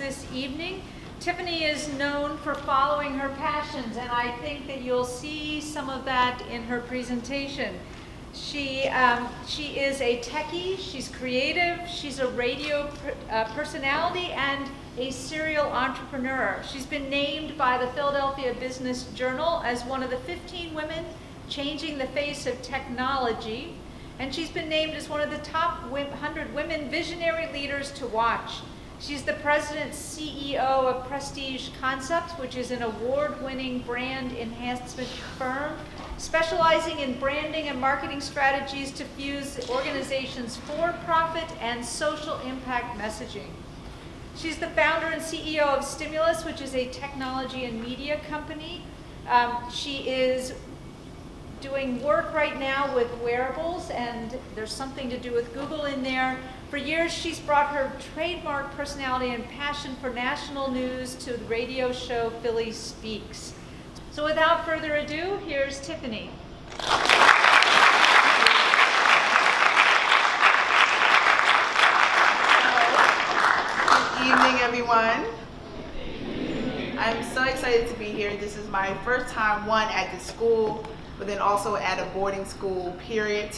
this evening. Tiffanie is known for following her passions, and I think that you'll see some of that in her presentation. She is a techie, she's creative, she's a radio personality, and a serial entrepreneur. She's been named by the Philadelphia Business Journal as one of the 15 women changing the face of technology, and she's been named as one of the top 100 women visionary leaders to watch. She's the president CEO of Prestige Concepts, which is an award-winning brand enhancement firm specializing in branding and marketing strategies to fuse organizations' for-profit and social impact messaging. She's the founder and CEO of Stimulus, which is a technology and media company. She is doing work right now with wearables, and there's something to do with Google in there. For years, she's brought her trademark personality and passion for national news to the radio show Philly Speaks. So without further ado, here's Tiffanie. Good evening, everyone. I'm so excited to be here. This is my first time, at the school, but then also at a boarding school, period.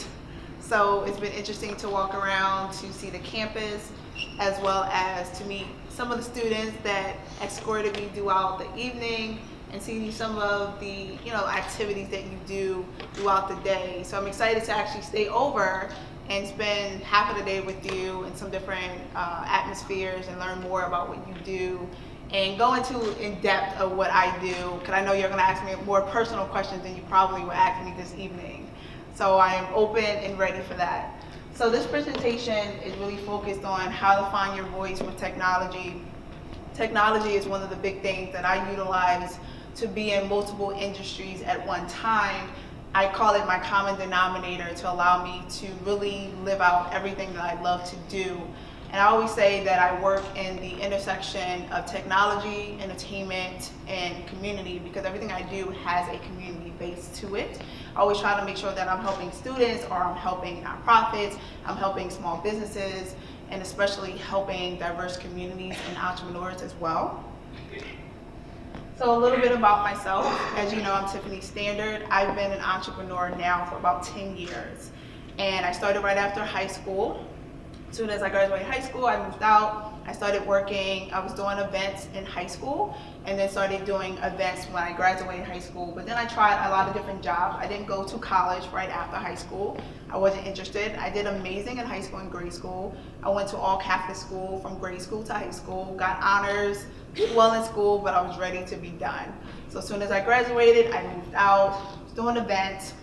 So it's been interesting to walk around, to see the campus, as well as to meet some of the students that escorted me throughout the evening and see some of the activities that you do throughout the day. So I'm excited to actually stay over and spend half of the day with you in some different atmospheres and learn more about what you do and go into in depth of what I do, because I know you're going to ask me more personal questions than you probably would ask me this evening. So I am open and ready for that. So this presentation is really focused on how to find your voice with technology. Technology is one of the big things that I utilize to be in multiple industries at one time. I call it my common denominator to allow me to really live out everything that I love to do. And I always say that I work in the intersection of technology, entertainment, and community, because everything I do has a community base to it. I always try to make sure that I'm helping students, or I'm helping nonprofits, I'm helping small businesses, and especially helping diverse communities and entrepreneurs as well. So a little bit about myself. As you know, I'm Tiffanie Stanard. I've been an entrepreneur now for about 10 years. And I started right after high school. As soon as I graduated high school, I moved out. I started working. I was doing events in high school, and then started doing events when I graduated high school. But then I tried a lot of different jobs. I didn't go to college right after high school. I wasn't interested. I did amazing in high school and grade school. I went to all Catholic school from grade school to high school, got honors, did well in school, but I was ready to be done. So as soon as I graduated, I moved out, was doing events,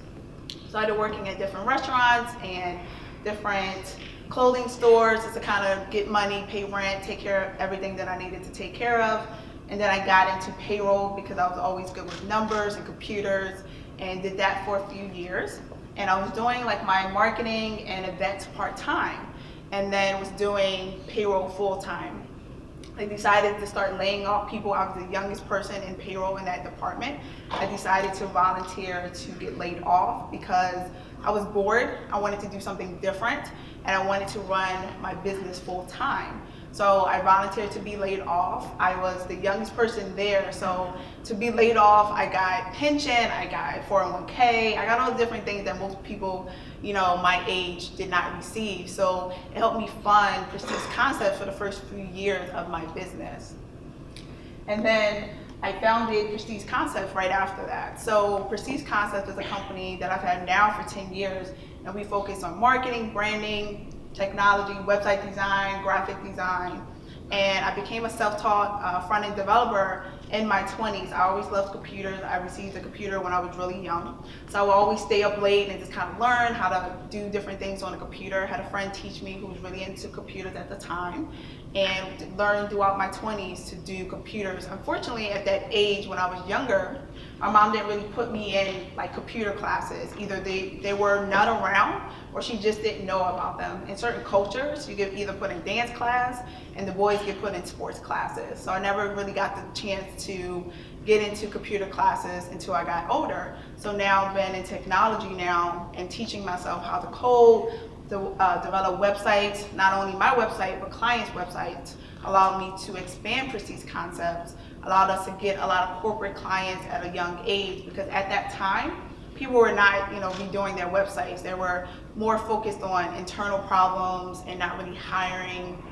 started working at different restaurants and different clothing stores just to kind of get money, pay rent, take care of everything that I needed to take care of. And then I got into payroll because I was always good with numbers and computers, and did that for a few years. And I was doing like my marketing and events part-time, and then was doing payroll full-time. I decided to start laying off people. I was the youngest person in payroll in that department. I decided to volunteer to get laid off because I was bored. I wanted to do something different, and I wanted to run my business full time. So I volunteered to be laid off. I was the youngest person there, so to be laid off, I got pension, I got 401k, I got all the different things that most people, my age did not receive. So it helped me fund Prestige Concepts for the first few years of my business. And then I founded Prestige Concepts right after that. So Prestige Concepts is a company that I've had now for 10 years, and we focus on marketing, branding, technology, website design, graphic design. And I became a self-taught front-end developer in my 20s. I always loved computers. I received a computer when I was really young. So I would always stay up late and just kind of learn how to do different things on a computer. I had a friend teach me who was really into computers at the time, and learned throughout my 20s to do computers. Unfortunately, at that age when I was younger, my mom didn't really put me in like computer classes. Either they were not around, or she just didn't know about them. In certain cultures, you get either put in dance class, and the boys get put in sports classes. So I never really got the chance to get into computer classes until I got older. So now I've been in technology now and teaching myself how to code, to develop websites, not only my website, but clients' websites, allowed me to expand Prestige Concepts, allowed us to get a lot of corporate clients at a young age, because at that time, people were not, redoing their websites. They were more focused on internal problems and not really hiring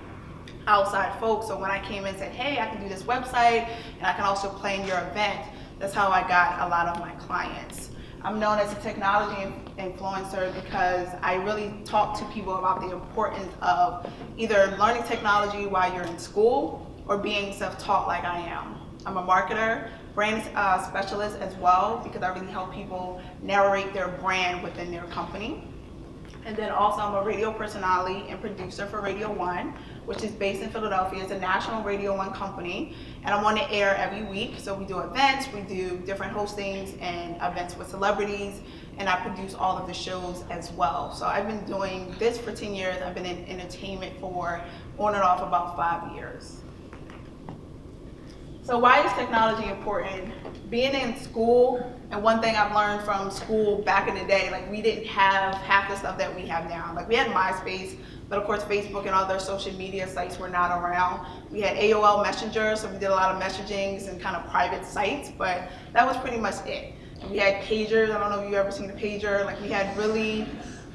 outside folks. So when I came in and said, hey, I can do this website and I can also plan your event, that's how I got a lot of my clients. I'm known as a technology influencer because I really talk to people about the importance of either learning technology while you're in school or being self-taught like I am. I'm a marketer, brand specialist as well, because I really help people narrate their brand within their company. And then also I'm a radio personality and producer for Radio 1, which is based in Philadelphia. It's a national Radio 1 company, and I'm on the air every week. So we do events, we do different hostings and events with celebrities, and I produce all of the shows as well. So I've been doing this for 10 years. I've been in entertainment for on and off about 5 years. So why is technology important? Being in school, and one thing I've learned from school back in the day, like we didn't have half the stuff that we have now. Like we had MySpace, but of course Facebook and other social media sites were not around. We had AOL Messenger, so we did a lot of messagings and kind of private sites, but that was pretty much it. And we had pagers. I don't know if you've ever seen a pager. Like we had really,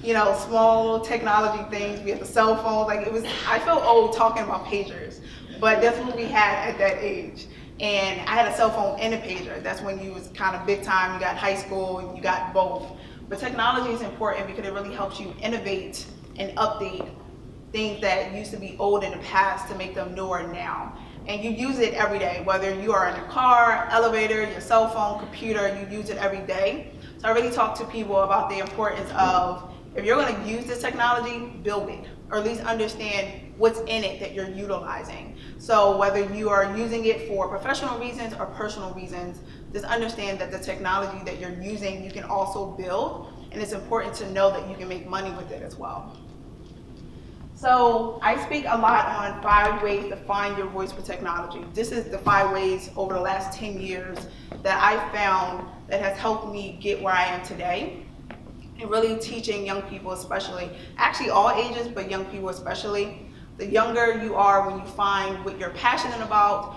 small technology things. We had the cell phone. Like I feel old talking about pagers, but that's what we had at that age. And I had a cell phone and a pager. That's when you was kind of big time. You got high school and you got both. But technology is important because it really helps you innovate and update things that used to be old in the past to make them newer now. And you use it every day, whether you are in a car, elevator, your cell phone, computer, you use it every day. So I really talk to people about the importance of, if you're gonna use this technology, build it, or at least understand what's in it that you're utilizing. So whether you are using it for professional reasons or personal reasons, just understand that the technology that you're using, you can also build, and it's important to know that you can make money with it as well. So I speak a lot on 5 ways to find your voice with technology. This is the 5 ways over the last 10 years that I found that has helped me get where I am today. And really teaching young people especially, actually all ages, but young people especially. The younger you are when you find what you're passionate about,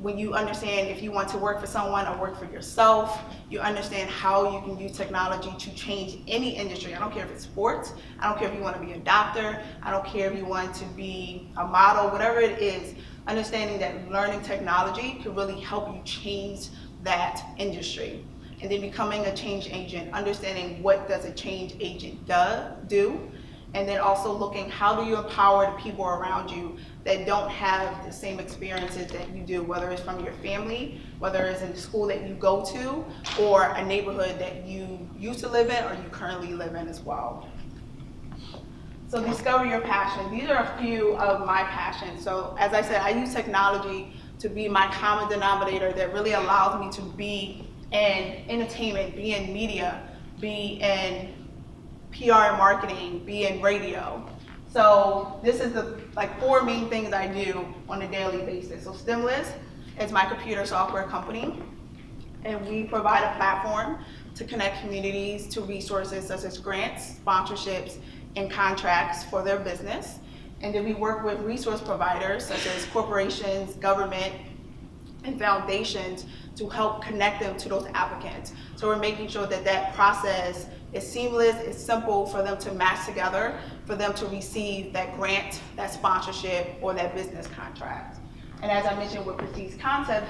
when you understand if you want to work for someone or work for yourself, you understand how you can use technology to change any industry. I don't care if it's sports, I don't care if you want to be a doctor, I don't care if you want to be a model, whatever it is, understanding that learning technology can really help you change that industry. And then becoming a change agent, understanding what does a change agent do, and then also looking how do you empower the people around you that don't have the same experiences that you do, whether it's from your family, whether it's in the school that you go to, or a neighborhood that you used to live in or you currently live in as well. So discover your passion. These are a few of my passions. So as I said, I use technology to be my common denominator that really allows me to be in entertainment, be in media, be in PR and marketing, be in radio. So this is the 4 main things I do on a daily basis. So Stimulus is my computer software company, and we provide a platform to connect communities to resources such as grants, sponsorships, and contracts for their business. And then we work with resource providers such as corporations, government, and foundations to help connect them to those applicants. So we're making sure that that process is seamless, it's simple for them to match together, for them to receive that grant, that sponsorship, or that business contract. And as I mentioned with Prestige Concept,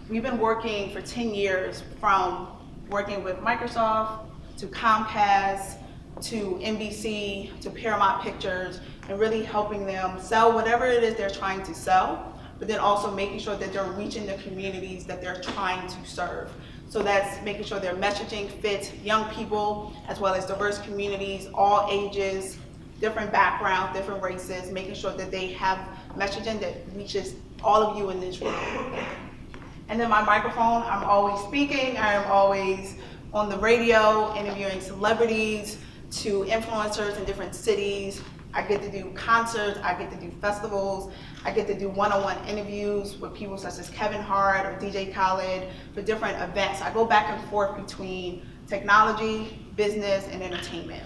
we've been working for 10 years, from working with Microsoft to Comcast to NBC to Paramount Pictures, and really helping them sell whatever it is they're trying to sell, but then also making sure that they're reaching the communities that they're trying to serve. So that's making sure their messaging fits young people as well as diverse communities, all ages, different backgrounds, different races, making sure that they have messaging that reaches all of you in this room. And then my microphone, I'm always speaking, I am always on the radio, interviewing celebrities to influencers in different cities. I get to do concerts, I get to do festivals, I get to do one-on-one interviews with people such as Kevin Hart or DJ Khaled for different events. I go back and forth between technology, business, and entertainment.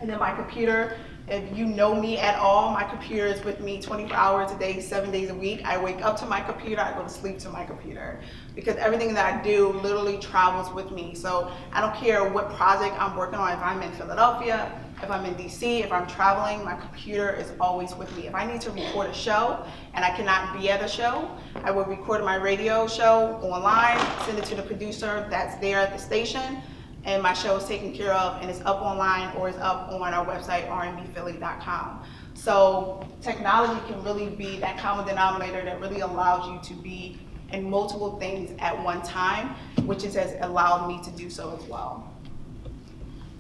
And then my computer If you know me at all, my computer is with me 24 hours a day, 7 days a week. I wake up to my computer, I go to sleep to my computer, because everything that I do literally travels with me. So I don't care what project I'm working on, if I'm in Philadelphia, if I'm in DC, if I'm traveling, my computer is always with me. If I need to record a show and I cannot be at a show, I will record my radio show online, send it to the producer that's there at the station, and my show is taken care of and it's up online or it's up on our website, rnbphilly.com. So technology can really be that common denominator that really allows you to be in multiple things at one time, which has allowed me to do so as well.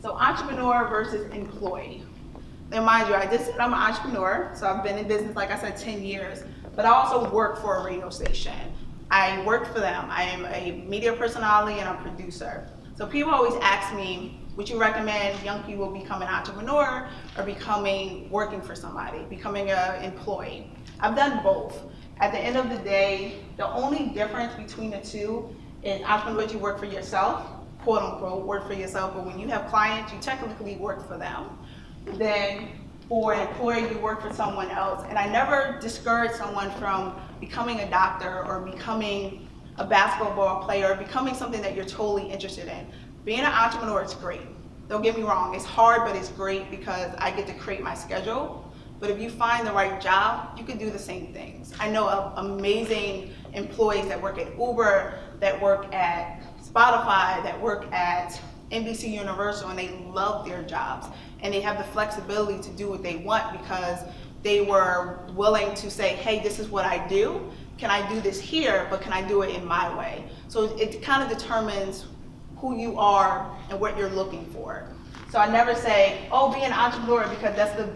So entrepreneur versus employee. Now mind you, I just said I'm an entrepreneur, so I've been in business, like I said, 10 years, but I also work for a radio station. I work for them. I am a media personality and a producer. So people always ask me, would you recommend young people become an entrepreneur or working for somebody, becoming an employee? I've done both. At the end of the day, the only difference between the two is entrepreneurs, you work for yourself, quote unquote, work for yourself, but when you have clients, you technically work for them. Then for an employer, you work for someone else. And I never discourage someone from becoming a doctor or becoming a basketball player, or becoming something that you're totally interested in. Being an entrepreneur is great. Don't get me wrong, it's hard, but it's great because I get to create my schedule. But if you find the right job, you can do the same things. I know of amazing employees that work at Uber, that work at Spotify, that work at NBC Universal, and they love their jobs. And they have the flexibility to do what they want because they were willing to say, hey, this is what I do. Can I do this here, but can I do it in my way? So it kind of determines who you are and what you're looking for. So I never say, oh, be an entrepreneur because that's the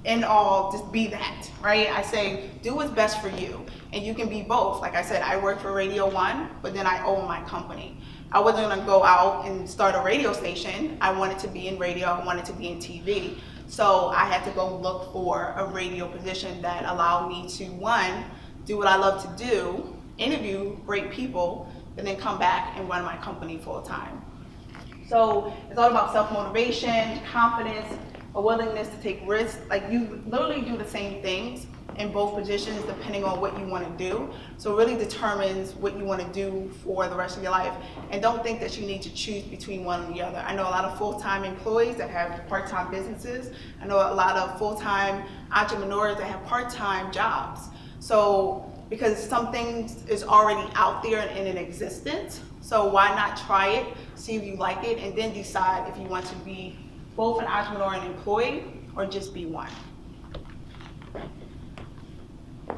end all, just be that, right? I say, do what's best for you. And you can be both. Like I said, I work for Radio 1, but then I own my company. I wasn't gonna go out and start a radio station. I wanted to be in radio, I wanted to be in TV. So I had to go look for a radio position that allowed me to, one, do what I love to do, interview great people, and then come back and run my company full time. So it's all about self-motivation, confidence, a willingness to take risks. Like you literally do the same things in both positions depending on what you want to do. So it really determines what you want to do for the rest of your life. And don't think that you need to choose between one or the other. I know a lot of full-time employees that have part-time businesses. I know a lot of full-time entrepreneurs that have part-time jobs. So because something is already out there and in existence, so why not try it, see if you like it, and then decide if you want to be both an entrepreneur and employee or just be one.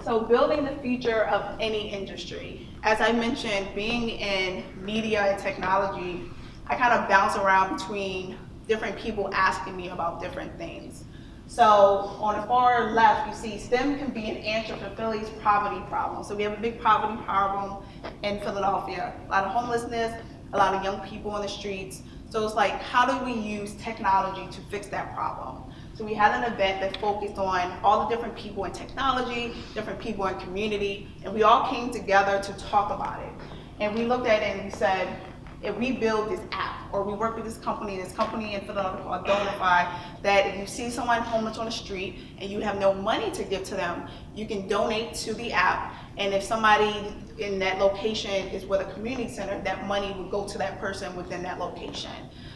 So building the future of any industry. As I mentioned, being in media and technology, I kind of bounce around between different people asking me about different things. So on the far left, you see STEM can be an answer for Philly's poverty problem. So we have a big poverty problem in Philadelphia. A lot of homelessness, a lot of young people on the streets. So it's like, how do we use technology to fix that problem? So we had an event that focused on all the different people in technology, different people in community, and we all came together to talk about it. And we looked at it and we said, if we build this app, or we work with this company in Philadelphia called Donify, that if you see someone homeless on the street and you have no money to give to them, you can donate to the app, and if somebody in that location is with a community center, that money would go to that person within that location.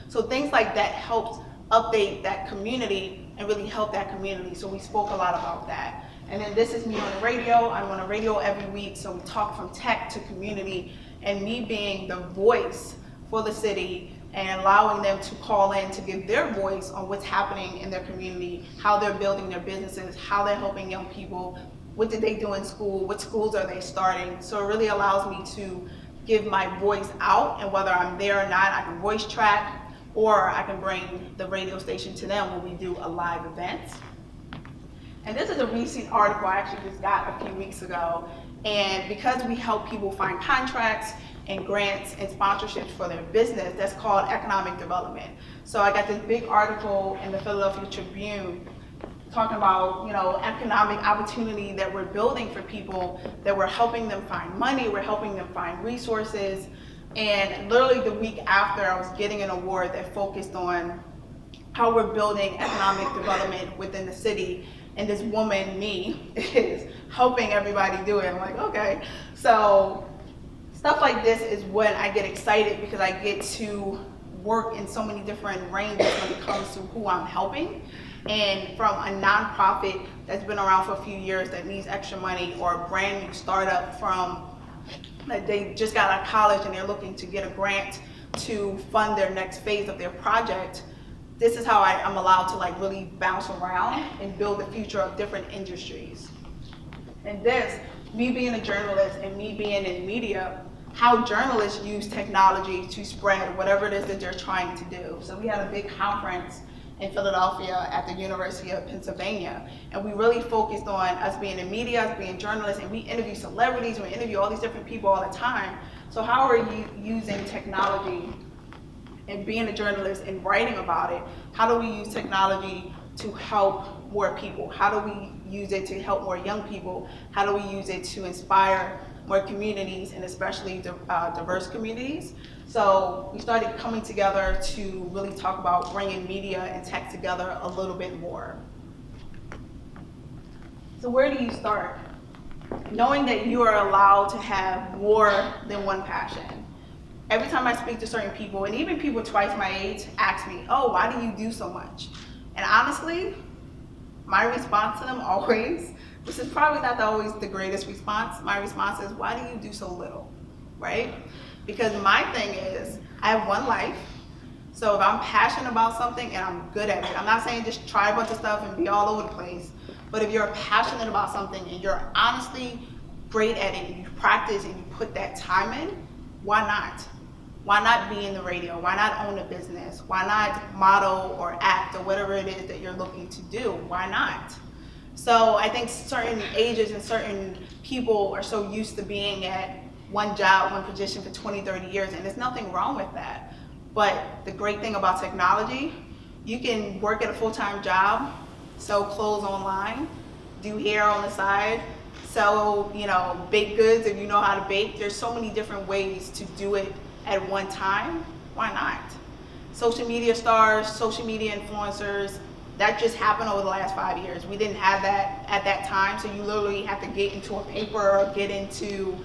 So things like that helped update that community and really help that community. So we spoke a lot about that. And then this is me on the radio. I'm on the radio every week, so we talk from tech to community, and me being the voice for the city and allowing them to call in to give their voice on what's happening in their community, how they're building their businesses, how they're helping young people, what did they do in school, what schools are they starting. So it really allows me to give my voice out, and whether I'm there or not, I can voice track, or I can bring the radio station to them when we do a live event. And this is a recent article I actually just got a few weeks ago. And because we help people find contracts and grants and sponsorships for their business, that's called economic development. So I got this big article in the Philadelphia Tribune talking about, economic opportunity that we're building for people, that we're helping them find money, we're helping them find resources. And literally the week after, I was getting an award that focused on how we're building economic development within the city. And this woman, me, is helping everybody do it. I'm like, okay. So stuff like this is when I get excited, because I get to work in so many different ranges when it comes to who I'm helping. And from a nonprofit that's been around for a few years that needs extra money, or a brand new startup from that they just got out of college and they're looking to get a grant to fund their next phase of their project, this is how I'm allowed to like really bounce around and build the future of different industries. And this, me being a journalist and me being in media, how journalists use technology to spread whatever it is that they're trying to do. So we had a big conference in Philadelphia at the University of Pennsylvania, and we really focused on us being in media, us being journalists, and we interview celebrities, we interview all these different people all the time. So how are you using technology and being a journalist and writing about it? How do we use technology to help more people? How do we use it to help more young people? How do we use it to inspire more communities, and especially diverse communities? So we started coming together to really talk about bringing media and tech together a little bit more. So where do you start? Knowing that you are allowed to have more than one passion. Every time I speak to certain people, and even people twice my age, ask me, oh, why do you do so much? And honestly, my response to them always, this is probably not always the greatest response. My response is, why do you do so little, right? Because my thing is, I have one life. So if I'm passionate about something and I'm good at it, I'm not saying just try a bunch of stuff and be all over the place, but if you're passionate about something and you're honestly great at it, and you practice and you put that time in, why not? Why not be in the radio? Why not own a business? Why not model or act or whatever it is that you're looking to do? Why not? So I think certain ages and certain people are so used to being at one job, one position for 20, 30 years, and there's nothing wrong with that. But the great thing about technology, you can work at a full-time job, sell clothes online, do hair on the side, sell, baked goods if you know how to bake. There's so many different ways to do it at one time. Why not? Social media stars, social media influencers, that just happened over the last 5 years. We didn't have that at that time, so you literally have to get into a paper or get into,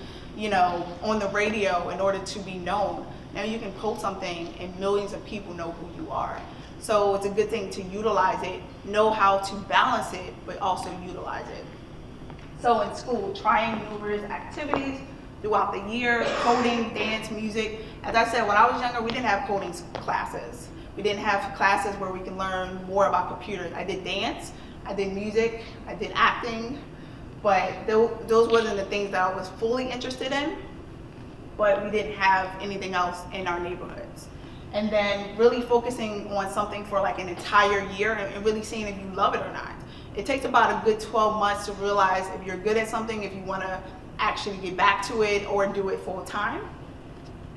on the radio in order to be known. Now you can post something and millions of people know who you are. So it's a good thing to utilize it, know how to balance it, but also utilize it. So in school, trying numerous activities throughout the year, coding, dance, music. As I said, when I was younger, we didn't have coding classes. We didn't have classes where we can learn more about computers. I did dance, I did music, I did acting, but those wasn't the things that I was fully interested in, but we didn't have anything else in our neighborhoods. And then really focusing on something for like an entire year and really seeing if you love it or not. It takes about a good 12 months to realize if you're good at something, if you want to actually get back to it or do it full time.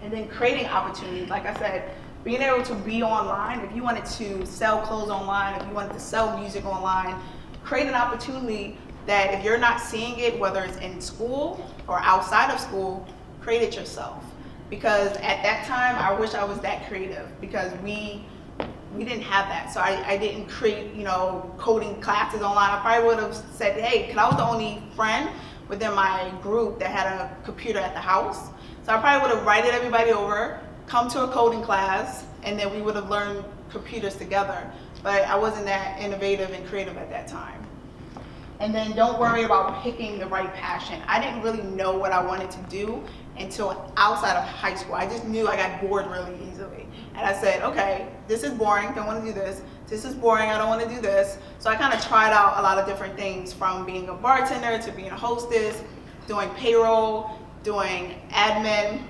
And then creating opportunities, like I said, being able to be online. If you wanted to sell clothes online, if you wanted to sell music online, create an opportunity that if you're not seeing it, whether it's in school or outside of school, create it yourself. Because at that time, I wish I was that creative, because we didn't have that. So I didn't create, coding classes online. I probably would have said, hey, because I was the only friend within my group that had a computer at the house. So I probably would have invited everybody over, come to a coding class, and then we would have learned computers together. But I wasn't that innovative and creative at that time. And then don't worry about picking the right passion. I didn't really know what I wanted to do until outside of high school. I just knew I got bored really easily. And I said, okay, this is boring, don't want to do this. This is boring, I don't want to do this. So I kind of tried out a lot of different things, from being a bartender to being a hostess, doing payroll, doing admin,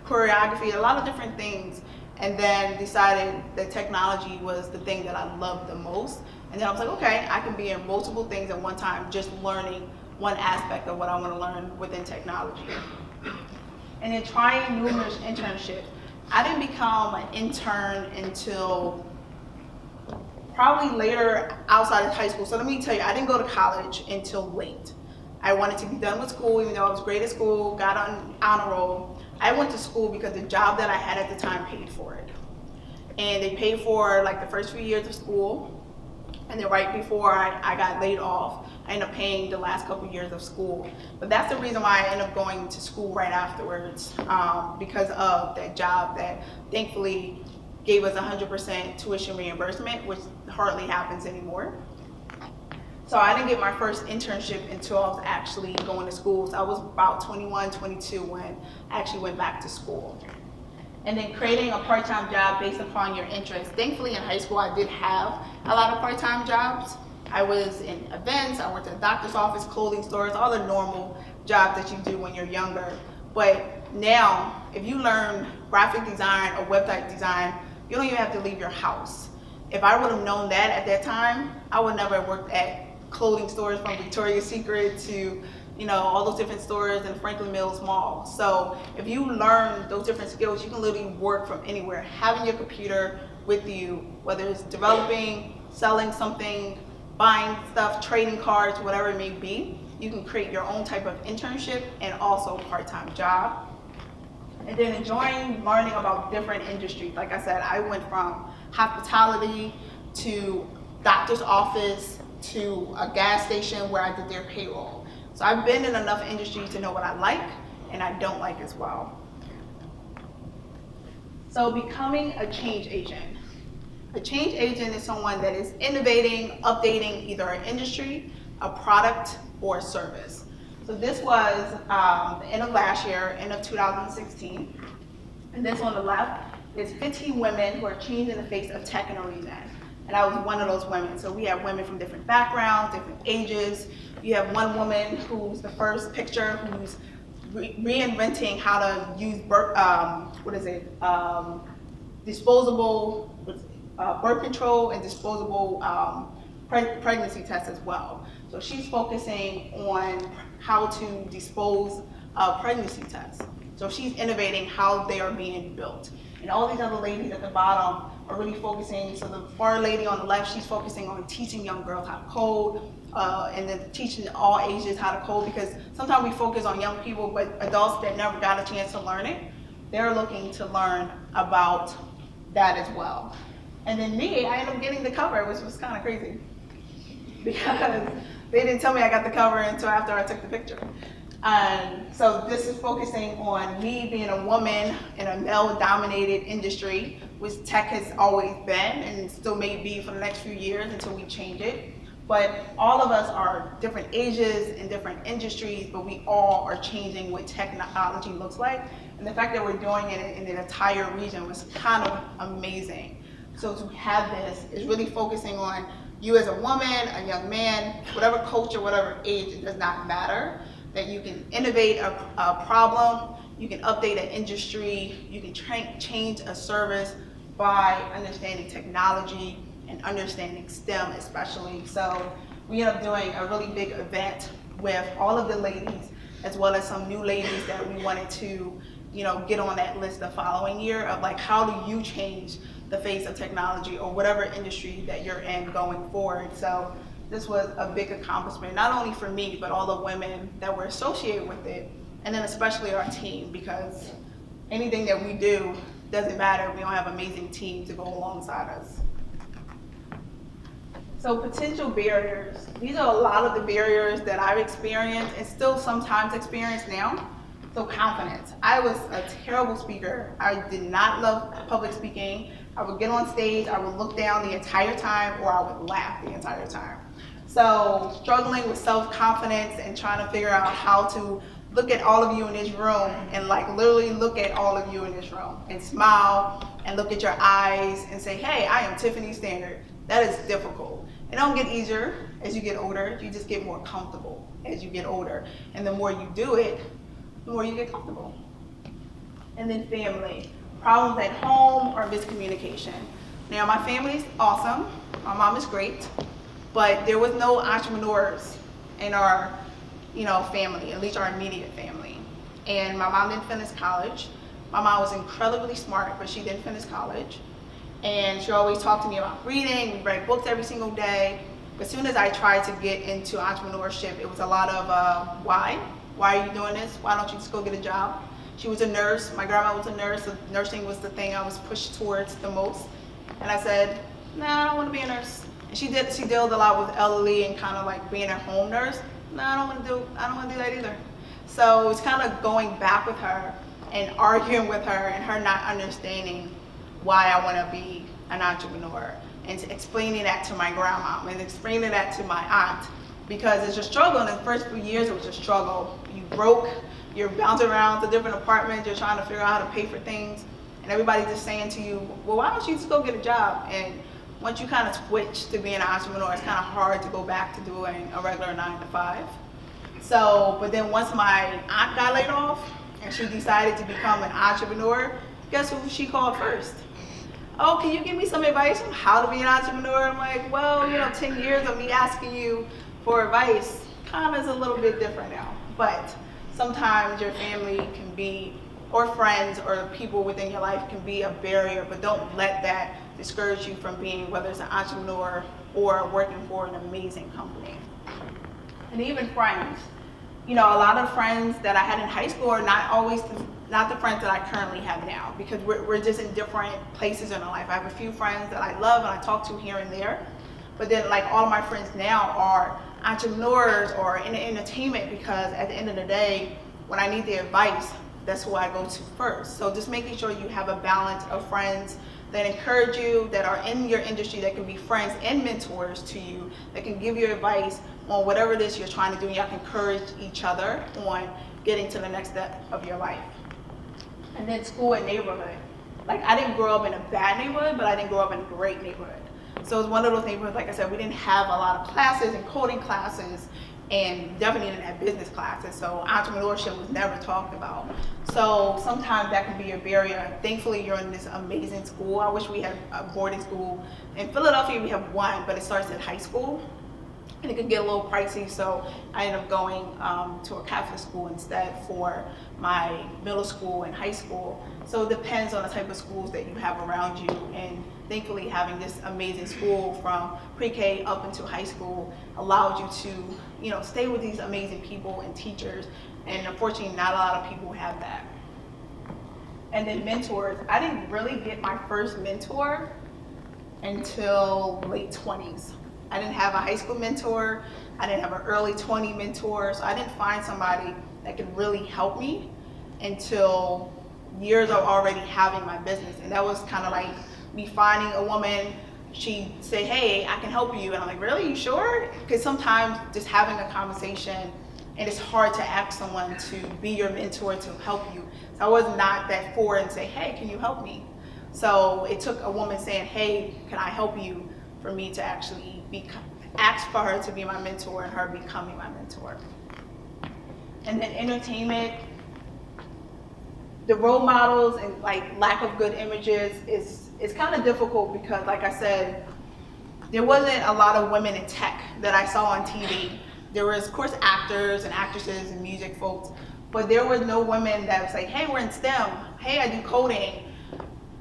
choreography, a lot of different things. And then decided that technology was the thing that I loved the most. And then I was like, okay, I can be in multiple things at one time, just learning one aspect of what I want to learn within technology. And then trying numerous internships. I didn't become an intern until probably later outside of high school. So let me tell you, I didn't go to college until late. I wanted to be done with school, even though I was great at school, got on honor roll. I went to school because the job that I had at the time paid for it. and they paid for like the first few years of school. And then right before I got laid off, I ended up paying the last couple years of school. But that's the reason why I ended up going to school right afterwards, because of that job that thankfully gave us 100% tuition reimbursement, which hardly happens anymore. So I didn't get my first internship until I was actually going to school. So I was about 21, 22 when I actually went back to school. And then creating a part-time job based upon your interests. Thankfully in high school I did have a lot of part-time jobs. I was in events, I worked at a doctor's office, clothing stores, all the normal jobs that you do when you're younger. But now, if you learn graphic design or website design, you don't even have to leave your house. If I would have known that at that time, I would never have worked at clothing stores from Victoria's Secret to all those different stores in Franklin Mills Mall. So if you learn those different skills, you can literally work from anywhere. Having your computer with you, whether it's developing, selling something, buying stuff, trading cards, whatever it may be, you can create your own type of internship and also part-time job. And then enjoying learning about different industries. Like I said, I went from hospitality to doctor's office to a gas station where I did their payroll. So I've been in enough industries to know what I like and I don't like as well. So becoming a change agent. A change agent is someone that is innovating, updating either an industry, a product, or a service. So this was the end of last year, end of 2016. And this on the left is 15 women who are changing the face of tech in a region. And I was one of those women. So we have women from different backgrounds, different ages. You have one woman who's the first picture who's reinventing how to use disposable birth control and disposable pregnancy tests as well. So she's focusing on how to dispose of pregnancy tests. So she's innovating how they are being built. And all these other ladies at the bottom are really focusing, so the far lady on the left, she's focusing on teaching young girls how to code, and then teaching all ages how to code, because sometimes we focus on young people, but adults that never got a chance to learn it, they're looking to learn about that as well. And then me, I ended up getting the cover, which was kind of crazy, because they didn't tell me I got the cover until after I took the picture. So this is focusing on me being a woman in a male-dominated industry, which tech has always been and still may be for the next few years until we change it. But all of us are different ages and different industries, but we all are changing what technology looks like. And the fact that we're doing it in an entire region was kind of amazing. So to have this is really focusing on you as a woman, a young man, whatever culture, whatever age, it does not matter. That you can innovate a problem, you can update an industry, you can change a service by understanding technology and understanding STEM especially. So we ended up doing a really big event with all of the ladies, as well as some new ladies that we wanted to get on that list the following year of like, how do you change the face of technology or whatever industry that you're in going forward. So this was a big accomplishment, not only for me, but all the women that were associated with it, and then especially our team, because anything that we do doesn't matter if we don't have an amazing team to go alongside us. So potential barriers. These are a lot of the barriers that I've experienced and still sometimes experience now. So confidence. I was a terrible speaker. I did not love public speaking. I would get on stage, I would look down the entire time, or I would laugh the entire time. So struggling with self-confidence and trying to figure out how to look at all of you in this room and like literally look at all of you in this room and smile and look at your eyes and say, hey, I am Tiffanie Stanard. That is difficult. It don't get easier as you get older, you just get more comfortable as you get older. And the more you do it, the more you get comfortable. And then family. Problems at home or miscommunication. Now my family is awesome, my mom is great, but there was no entrepreneurs in our family, at least our immediate family. And my mom didn't finish college. My mom was incredibly smart, but she didn't finish college. And she always talked to me about reading, we read books every single day. But as soon as I tried to get into entrepreneurship, it was a lot of why? Why are you doing this? Why don't you just go get a job? She was a nurse, my grandma was a nurse, so nursing was the thing I was pushed towards the most. And I said, nah, I don't want to be a nurse. And she dealt a lot with elderly and kind of like being a home nurse. No, I don't want to do that either. So it's kind of going back with her and arguing with her and her not understanding why I want to be an entrepreneur, and explaining that to my grandma and explaining that to my aunt, because it's a struggle. In the first few years, it was a struggle. You broke, you're bouncing around to different apartments, you're trying to figure out how to pay for things, and everybody's just saying to you, well, why don't you just go get a job? And once you kind of switch to being an entrepreneur, it's kind of hard to go back to doing a regular 9 to 5. So, but then once my aunt got laid off and she decided to become an entrepreneur, guess who she called first? Oh, can you give me some advice on how to be an entrepreneur? I'm like, well, 10 years of me asking you for advice kind of is a little bit different now. But sometimes your family can be, or friends or people within your life can be a barrier, but don't let that discourage you from being, whether it's an entrepreneur or working for an amazing company. And even friends. A lot of friends that I had in high school are not the friends that I currently have now, because we're just in different places in our life. I have a few friends that I love and I talk to here and there, but then like all of my friends now are entrepreneurs or in entertainment, because at the end of the day, when I need the advice, that's who I go to first. So just making sure you have a balance of friends that encourage you, that are in your industry, that can be friends and mentors to you, that can give you advice on whatever it is you're trying to do, and y'all can encourage each other on getting to the next step of your life. And then school and neighborhood. Like, I didn't grow up in a bad neighborhood, but I didn't grow up in a great neighborhood. So it was one of those neighborhoods, like I said, we didn't have a lot of classes and coding classes, and definitely didn't have business classes, so entrepreneurship was never talked about. So sometimes that can be a barrier. Thankfully, you're in this amazing school. I wish we had a boarding school. In Philadelphia, we have one, but it starts at high school, and it could get a little pricey, so I ended up going to a Catholic school instead for my middle school and high school. So it depends on the type of schools that you have around you, and thankfully having this amazing school from pre-K up into high school allowed you to, stay with these amazing people and teachers, and unfortunately not a lot of people have that. And then mentors, I didn't really get my first mentor until late 20s. I didn't have a high school mentor, I didn't have an early 20 mentor, so I didn't find somebody that could really help me until years of already having my business. And that was kind of like me finding a woman. She'd say, hey, I can help you. And I'm like, really, you sure? Because sometimes just having a conversation, and it's hard to ask someone to be your mentor to help you. So I was not that forward and say, hey, can you help me? So it took a woman saying, hey, can I help you, for me to actually ask for her to be my mentor, and her becoming my mentor. And then entertainment, the role models and like lack of good images is kind of difficult, because like I said, there wasn't a lot of women in tech that I saw on TV. There was, of course, actors and actresses and music folks, but there was no women that was like, hey, we're in STEM, hey, I do coding.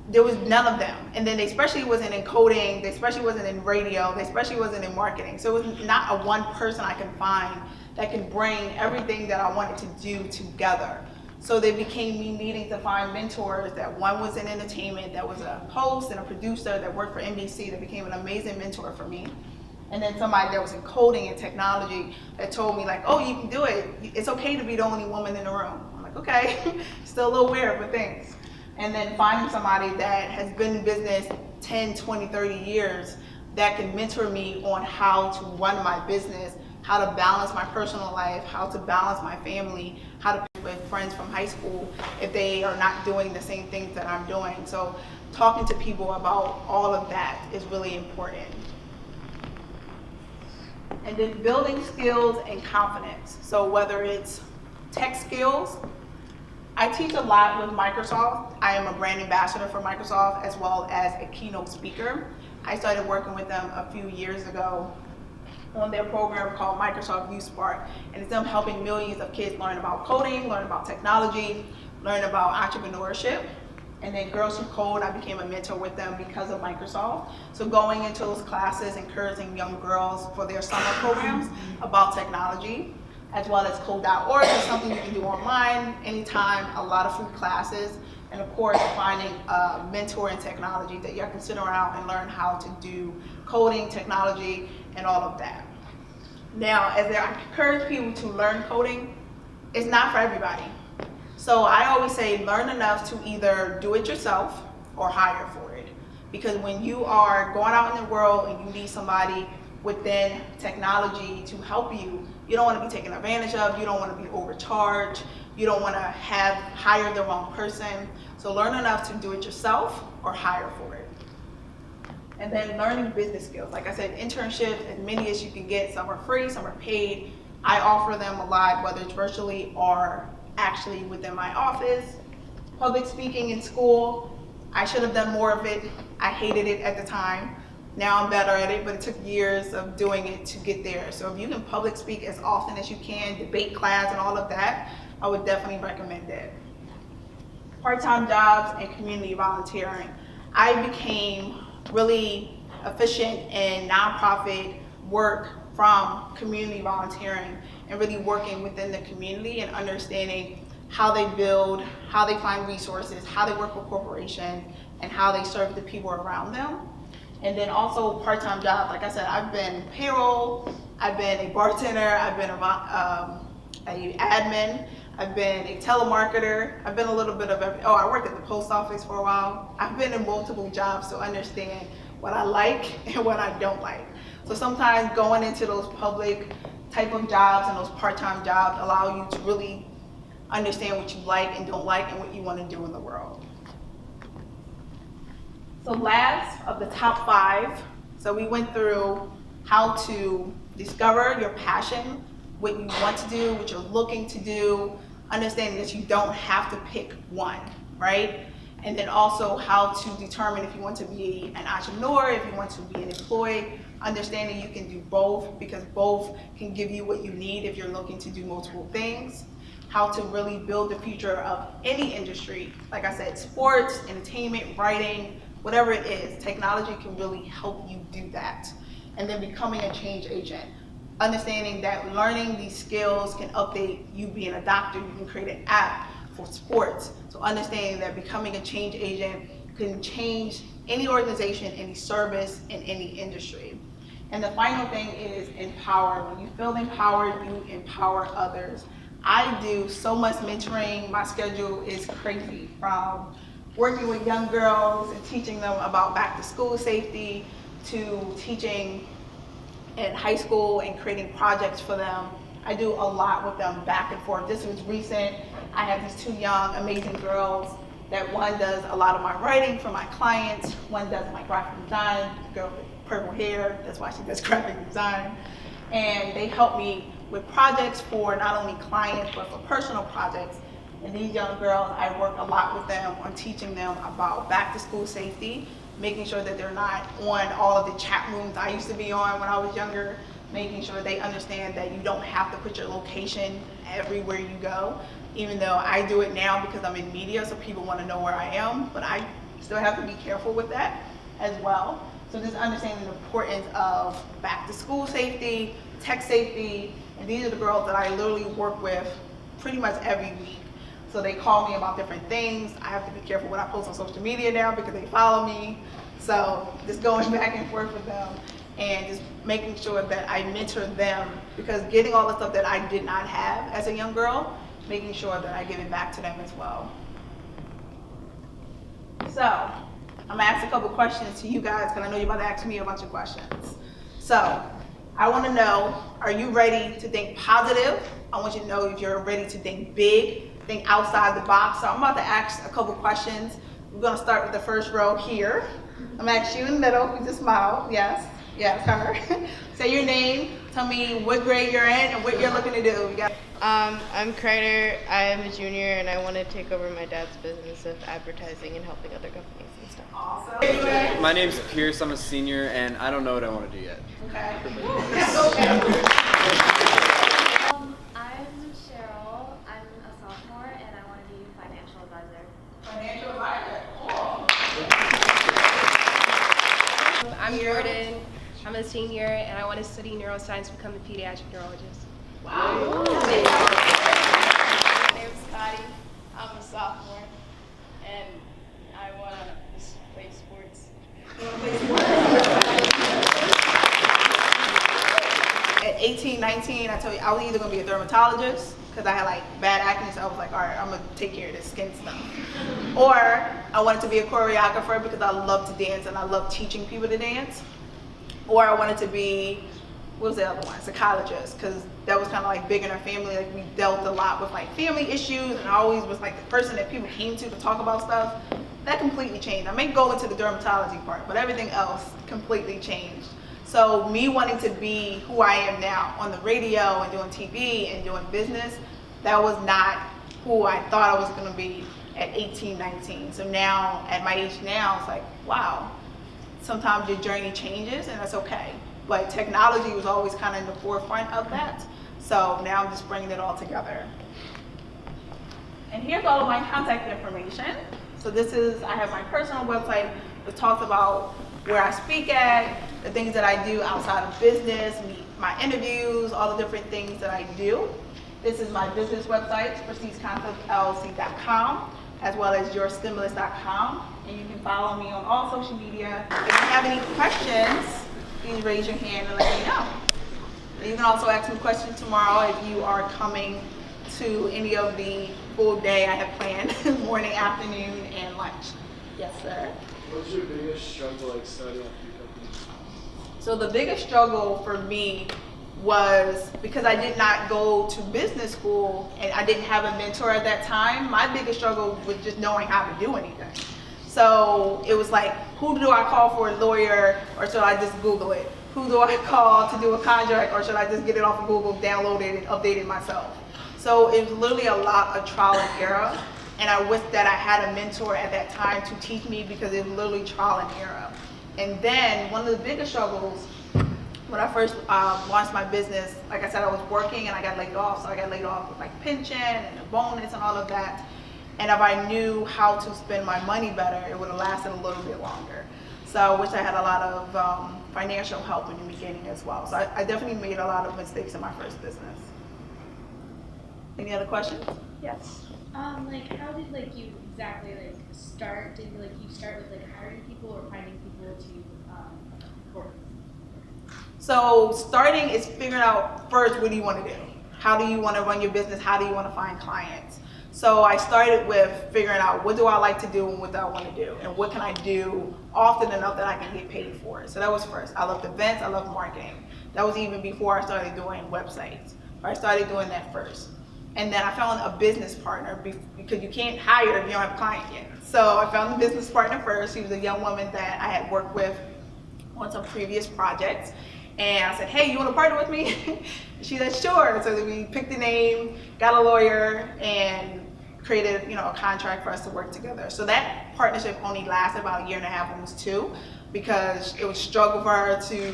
There was none of them. And then they especially wasn't in coding, they especially wasn't in radio, they especially wasn't in marketing. So it was not a one person I can find that can bring everything that I wanted to do together. So they became me needing to find mentors. That one was in entertainment, that was a host and a producer that worked for NBC, that became an amazing mentor for me. And then somebody that was in coding and technology that told me like, oh, you can do it. It's okay to be the only woman in the room. I'm like, okay, still a little weird, but thanks. And then finding somebody that has been in business 10, 20, 30 years that can mentor me on how to run my business, how to balance my personal life, how to balance my family, how to be with friends from high school if they are not doing the same things that I'm doing. So talking to people about all of that is really important. And then building skills and confidence. So whether it's tech skills, I teach a lot with Microsoft. I am a brand ambassador for Microsoft, as well as a keynote speaker. I started working with them a few years ago on their program called Microsoft U Spark, and it's them helping millions of kids learn about coding, learn about technology, learn about entrepreneurship. And then Girls Who Code, I became a mentor with them because of Microsoft. So going into those classes, encouraging young girls for their summer programs about technology, as well as code.org is something you can do online anytime, a lot of free classes. and of course finding a mentor in technology that y'all can sit around and learn how to do coding, technology, and all of that. Now, as I encourage people to learn coding, it's not for everybody. So I always say learn enough to either do it yourself or hire for it. Because when you are going out in the world and you need somebody within technology to help you, you don't want to be taken advantage of, you don't want to be overcharged, you don't want to hire the wrong person. So learn enough to do it yourself or hire for it. And then learning business skills. Like I said, internships, as many as you can get. Some are free, some are paid. I offer them a lot, whether it's virtually or actually within my office. Public speaking in school, I should have done more of it. I hated it at the time. Now I'm better at it, but it took years of doing it to get there. So if you can public speak as often as you can, debate class and all of that, I would definitely recommend it. Part-time jobs and community volunteering. I became really efficient in nonprofit work from community volunteering and really working within the community and understanding how they build, how they find resources, how they work with corporations, and how they serve the people around them. And then also part-time jobs. Like I said, I've been payroll, I've been a bartender, I've been a admin, I've been a telemarketer, I've been a little bit of everything. Oh, I worked at the post office for a while. I've been in multiple jobs to understand what I like and what I don't like. So sometimes going into those public type of jobs and those part-time jobs allow you to really understand what you like and don't like and what you want to do in the world. So last of the top 5, so we went through how to discover your passion, what you want to do, what you're looking to do, understanding that you don't have to pick one, right? And then also how to determine if you want to be an entrepreneur, if you want to be an employee, understanding you can do both because both can give you what you need if you're looking to do multiple things. How to really build the future of any industry. Like I said, sports, entertainment, writing, whatever it is, technology can really help you do that. And then becoming a change agent. Understanding that learning these skills can update you being a doctor. You can create an app for sports. So understanding that becoming a change agent can change any organization, any service, in any industry. And the final thing is empower. When you feel empowered, you empower others. I do so much mentoring. My schedule is crazy, from working with young girls and teaching them about back to school safety to teaching in high school and creating projects for them. I do a lot with them back and forth. This was recent. I have these 2 young, amazing girls that one does a lot of my writing for my clients, one does my graphic design, the girl with purple hair, that's why she does graphic design. And they help me with projects for not only clients, but for personal projects. And these young girls, I work a lot with them on teaching them about back to school safety, making sure that they're not on all of the chat rooms I used to be on when I was younger, making sure they understand that you don't have to put your location everywhere you go, even though I do it now because I'm in media, so people want to know where I am, but I still have to be careful with that as well. So just understanding the importance of back to school safety, tech safety, and these are the girls that I literally work with pretty much every week. So they call me about different things. I have to be careful what I post on social media now because they follow me. So just going back and forth with them and just making sure that I mentor them, because getting all the stuff that I did not have as a young girl, making sure that I give it back to them as well. So I'm gonna ask a couple questions to you guys because I know you're about to ask me a bunch of questions. So I want to know, are you ready to think positive? I want you to know if you're ready to think big, think outside the box. So I'm about to ask a couple questions. We're going to start with the first row here. I'm going to ask you in the middle, who just smiled. Yes, her. Say your name, tell me what grade you're in and what you're looking to do. I'm Carter, I am a junior, and I want to take over my dad's business of advertising and helping other companies and stuff. Awesome. My name's Pierce, I'm a senior, and I don't know what I want to do yet. Okay. I'm Cheryl. I'm a sophomore, and I want to be a financial advisor. Financial advisor. Cool. I'm Jordan. I'm a senior, and I want to study neuroscience to become a pediatric neurologist. Wow. My name's Scotty. I'm a sophomore, and I told you, I was either gonna be a dermatologist because I had like bad acne, so I was like, all right, I'm gonna take care of this skin stuff. Or I wanted to be a choreographer because I love to dance and I love teaching people to dance. Or I wanted to be, what was the other one? Psychologist, because that was kind of like big in our family. Like we dealt a lot with like family issues, and I always was like the person that people came to talk about stuff. That completely changed. I may go into the dermatology part, but everything else completely changed. So me wanting to be who I am now on the radio and doing TV and doing business, that was not who I thought I was going to be at 18, 19. So now, at my age now, it's like, wow, sometimes your journey changes and that's okay. But technology was always kind of in the forefront of that. So now I'm just bringing it all together. And here's all of my contact information. So this is, I have my personal website that talks about where I speak at, the things that I do outside of business, my interviews, all the different things that I do. This is my business website, prestigeconceptllc.com, as well as yourstimulus.com. And you can follow me on all social media. If you have any questions, please raise your hand and let me know. And you can also ask me questions tomorrow if you are coming to any of the full day I have planned, morning, afternoon, and lunch. Yes, sir. What's your biggest struggle like starting up your company? So the biggest struggle for me was because I did not go to business school and I didn't have a mentor at that time. My biggest struggle was just knowing how to do anything. So it was like, who do I call for a lawyer, or should I just Google it? Who do I call to do a contract, or should I just get it off of Google, download it, and update it myself? So it was literally a lot of trial and error. And I wish that I had a mentor at that time to teach me, because it was literally trial and error. And then one of the biggest struggles when I first launched my business, like I said, I was working and I got laid off. So I got laid off with like pension and a bonus and all of that. And if I knew how to spend my money better, it would have lasted a little bit longer. So I wish I had a lot of financial help in the beginning as well. So I definitely made a lot of mistakes in my first business. Any other questions? Yes. Like how did you exactly start? Did you start with hiring people or finding people to work? So starting is figuring out first, what do you want to do? How do you want to run your business? How do you want to find clients? So I started with figuring out, what do I like to do and what do I want to do? And what can I do often enough that I can get paid for it? So that was first. I loved events, I loved marketing. That was even before I started doing websites. I started doing that first. And then I found a business partner, because you can't hire if you don't have a client yet. So I found a business partner first. She was a young woman that I had worked with on some previous projects. And I said, hey, you want to partner with me? She said, sure. So then we picked a name, got a lawyer, and created a contract for us to work together. So that partnership only lasted about a year and a half, almost 2, because it was a struggle for her to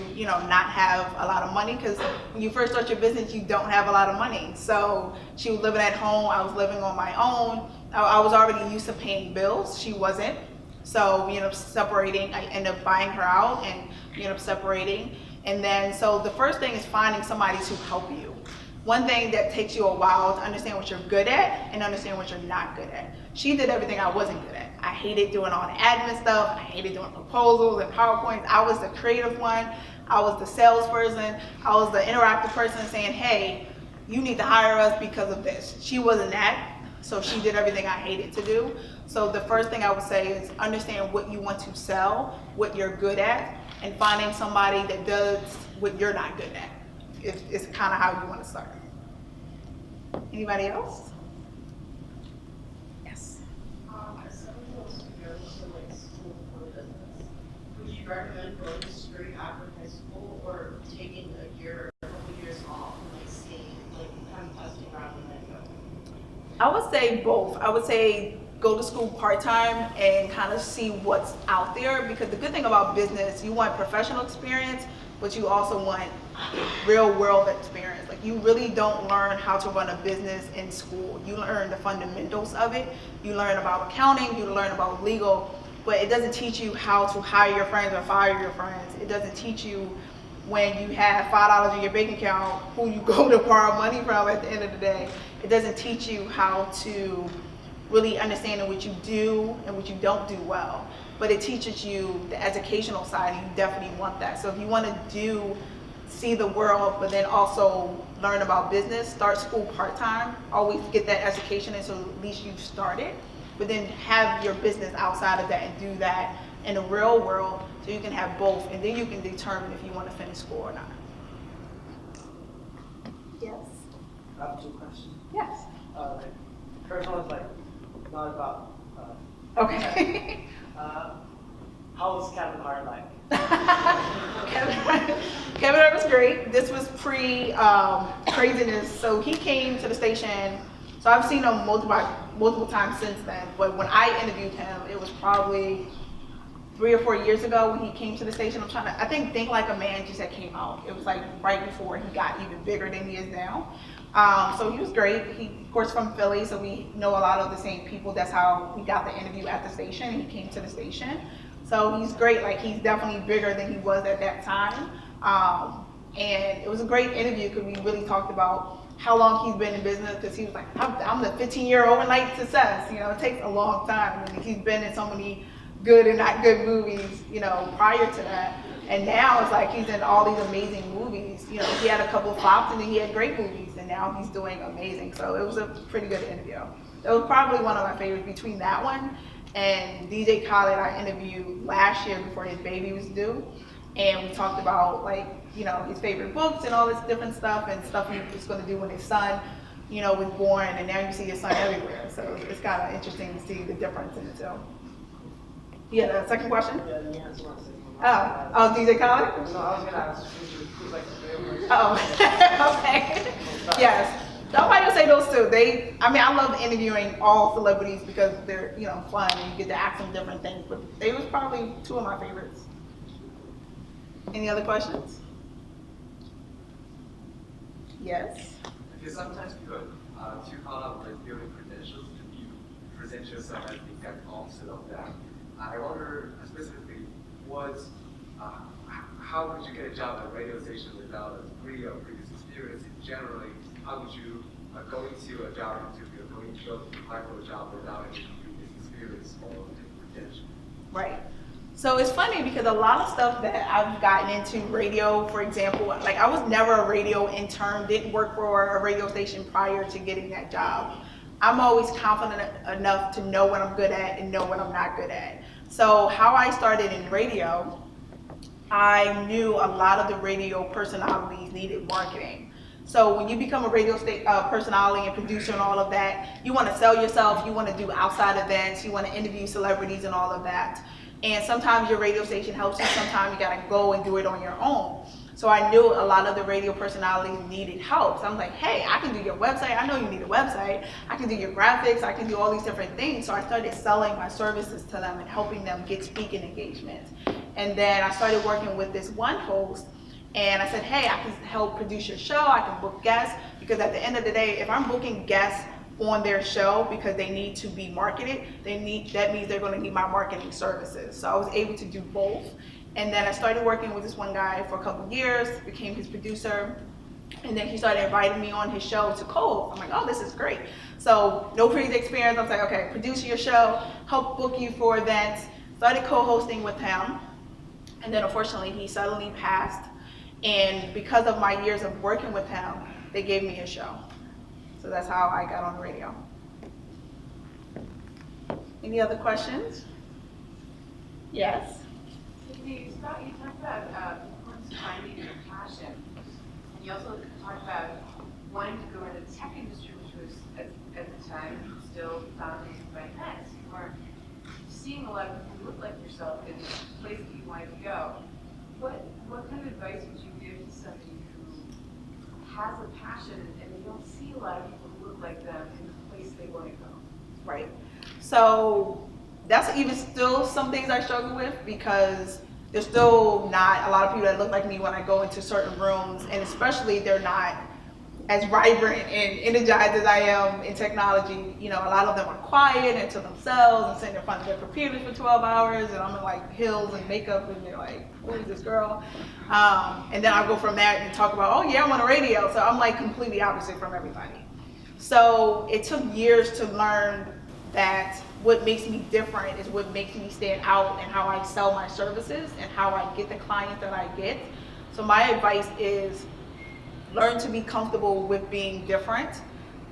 not have a lot of money, because when you first start your business, you don't have a lot of money. So she was living at home, I was living on my own. I was already used to paying bills, she wasn't. So we ended up separating. I ended up buying her out and we ended up separating. And then, so the first thing is finding somebody to help you. One thing that takes you a while to understand what you're good at and understand what you're not good at. She did everything I wasn't good at. I hated doing all the admin stuff. I hated doing proposals and PowerPoints. I was the creative one. I was the salesperson. I was the interactive person saying, hey, you need to hire us because of this. She wasn't that, so she did everything I hated to do. So the first thing I would say is understand what you want to sell, what you're good at, and finding somebody that does what you're not good at. It's kind of how you want to start. Anybody else? Yes. As someone who wants to go to school for business, would you recommend going straight after high school or taking a year, a couple years off and seeing, kind of testing around and then go? I would say both. I would say go to school part-time and kind of see what's out there, because the good thing about business, you want professional experience, but you also want real world experience. You really don't learn how to run a business in school. You learn the fundamentals of it. You learn about accounting, you learn about legal, but it doesn't teach you how to hire your friends or fire your friends. It doesn't teach you when you have $5 in your bank account, who you go to borrow money from at the end of the day. It doesn't teach you how to really understand what you do and what you don't do well. But it teaches you the educational side, and you definitely want that. So if you want to do see the world, but then also learn about business, start school part-time, always get that education, and so at least you started, but then have your business outside of that and do that in the real world so you can have both, and then you can determine if you want to finish school or not. Yes. I have two questions. Yes. First one is like not about. Okay. How was Kevin Hart like? Kevin Hart was great. This was pre craziness. So he came to the station. So I've seen him multiple times since then. But when I interviewed him, it was probably 3 or 4 years ago when he came to the station. I think Think Like a Man just had came out. It was like right before he got even bigger than he is now. So he was great. He, of course, from Philly, so we know a lot of the same people. That's how we got the interview at the station. He came to the station. So he's great. Like, he's definitely bigger than he was at that time. And it was a great interview because we really talked about how long he's been in business, because he was like, I'm the 15-year overnight success. You know, it takes a long time. I mean, he's been in so many good and not good movies, you know, prior to that. And now it's like he's in all these amazing movies. You know, he had a couple of flops and then he had great movies, and now he's doing amazing. So it was a pretty good interview. It was probably one of my favorites between that one and DJ Khaled. I interviewed last year before his baby was due. And we talked about, like, you know, his favorite books and all this different stuff and stuff he was going to do when his son, you know, was born. And now you see his son everywhere. So it's kind of interesting to see the difference in it too. Yeah, the second question? Yeah, you answered one. Oh, DJ Khaled? No, I was gonna ask who's like the favorite. Oh, okay. Yes. Nobody will say those two. I love interviewing all celebrities because they're, you know, fun and you get to ask them different things. But they was probably two of my favorites. Any other questions? Yes. Okay, sometimes people to call out like building credentials, you present yourself as the exact opposite of that. I wonder specifically how would you get a job at a radio station without a degree or previous experience? And generally, how would you go into a job interview, going to apply for a job without any previous experience or credentials? Right. So it's funny because a lot of stuff that I've gotten into, radio, for example, like I was never a radio intern, didn't work for a radio station prior to getting that job. I'm always confident enough to know what I'm good at and know what I'm not good at. So how I started in radio, I knew a lot of the radio personalities needed marketing. So when you become a radio personality and producer and all of that, you want to sell yourself, you want to do outside events, you want to interview celebrities and all of that. And sometimes your radio station helps you, sometimes you gotta go and do it on your own. So I knew a lot of the radio personalities needed help. So I'm like, hey, I can do your website. I know you need a website. I can do your graphics. I can do all these different things. So I started selling my services to them and helping them get speaking engagements. And then I started working with this one host, and I said, hey, I can help produce your show. I can book guests, because at the end of the day, if I'm booking guests on their show because they need to be marketed, that means they're going to need my marketing services. So I was able to do both. And then I started working with this one guy for a couple of years, became his producer, and then he started inviting me on his show to co-host. I'm like, oh, this is great. So no previous experience. I was like, okay, produce your show, help book you for events. Started co-hosting with him, and then unfortunately he suddenly passed. And because of my years of working with him, they gave me a show. So that's how I got on the radio. Any other questions? Yes. You talked about importance of finding your passion, and you also talked about wanting to go into the tech industry, which was at the time still dominated by men. So you weren't seeing a lot of people who look like yourself in the place that you wanted to go. What kind of advice would you give to somebody who has a passion and they don't see a lot of people who look like them in the place they want to go? Right. So that's even still some things I struggle with, because there's still not a lot of people that look like me when I go into certain rooms, and especially they're not as vibrant and energized as I am in technology. You know, a lot of them are quiet and to themselves and sitting in front of their computers for 12 hours, and I'm in like heels and makeup, and they're like, who is this girl? And then I'll go from that and talk about, oh yeah, I'm on the radio. So I'm like completely opposite from everybody. So it took years to learn that what makes me different is what makes me stand out, and how I sell my services and how I get the clients that I get. So my advice is learn to be comfortable with being different,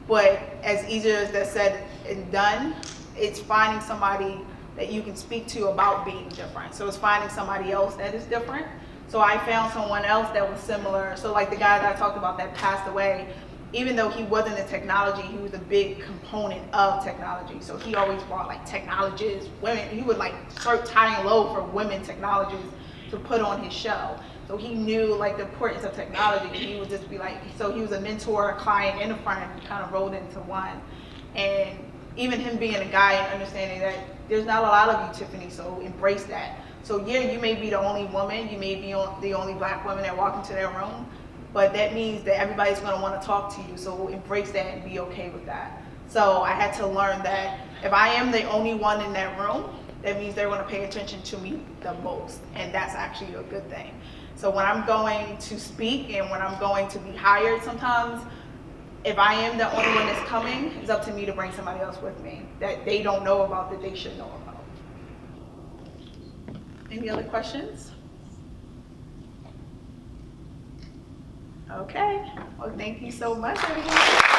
but as easier as that said and done, it's finding somebody that you can speak to about being different. So it's finding somebody else that is different. So I found someone else that was similar. So like the guy that I talked about that passed away, even though he wasn't in technology, he was a big component of technology. So he always brought like technologists, women, he would like start tying low for women technologists to put on his show. So he knew like the importance of technology. He would just be like, so he was a mentor, a client, and a friend, kind of rolled into one. And even him being a guy and understanding that there's not a lot of you, Tiffany, so embrace that. So yeah, you may be the only woman, you may be the only black woman that walk into their room, but that means that everybody's gonna wanna talk to you, so embrace that and be okay with that. So I had to learn that if I am the only one in that room, that means they're gonna pay attention to me the most, and that's actually a good thing. So when I'm going to speak and when I'm going to be hired sometimes, if I am the only one that's coming, it's up to me to bring somebody else with me that they don't know about, that they should know about. Any other questions? Okay, well, thank you so much, everyone.